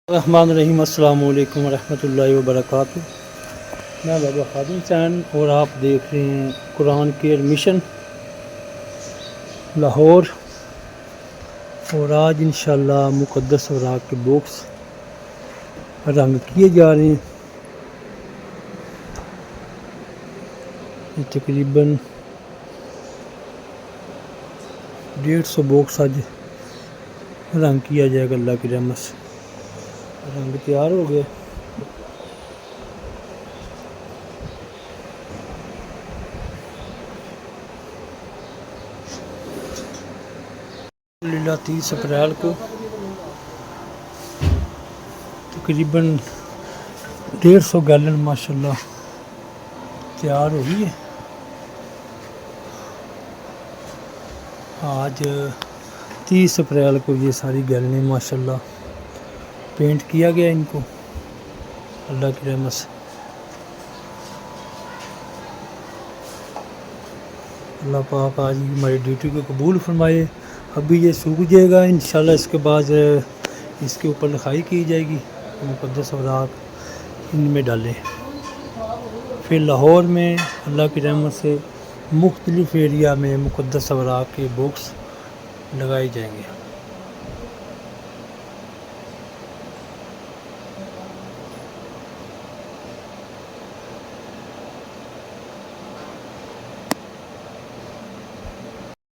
रहमान रहीम अस्सलाम वालेकुम रहमतुल्लाहि व बरकातुहू। मैं बाबा खादिम हुसैन और आप देख रहे हैं कुरान केयर मिशन लाहौर। और आज इंशाल्लाह मुक़द्दस औराक़ के बॉक्स रंग किए जा रहे हैं। ये तकरीबन 150 बॉक्स आज रंग किया जाएगा। अल्लाह की रहमत से रंग तैयार हो गया। अल्हम्दुलिल्लाह 30 अप्रैल को तकरीबन 150 गैलन माशाल्लाह तैयार हो गई है। आज 30 अप्रैल को ये सारी गैलनें माशाल्लाह पेंट किया गया इनको अल्लाह की रहमत से। अल्लाह पाक आज हमारी ड्यूटी को कबूल फरमाए। अभी ये सूख जाएगा इंशाल्लाह, इसके बाद इसके ऊपर लिखाई की जाएगी, मुक़द्दस औराक़ इनमें डालें। फिर लाहौर में अल्लाह की रहमत से मुख्तलिफ़ एरिया में मुक़द्दस औराक़ के बॉक्स लगाए जाएंगे।